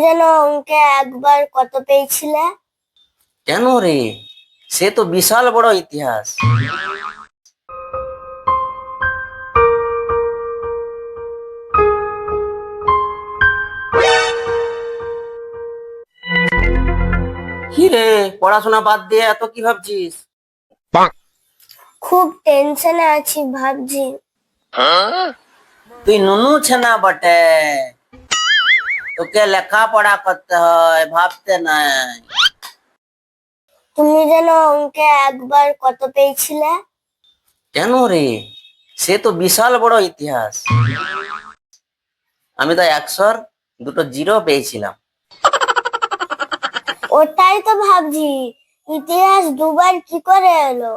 যেন অঙ্কে একবার কত পেয়েছিলে? কেন রে? সে তো বিশাল বড় ইতিহাস। কি রে, পড়াশোনা বাদ দিয়ে এত কি ভাবছিস? খুব টেনশনে আছি, ভাবছি। তুই নুনু ছেনা বটে, তোকে লেখাপড়া করতে হয়, ভাবতে নাই। তুমি যেন অঙ্কে একবার কত পেয়েছিলে? কেন রে? সে তো বিশাল বড় ইতিহাস। আমি তো 100-র দুটো জিরো পেয়েছিলাম। ওটাই তো ভাবছি, ইতিহাস দুবার কি করে এলো?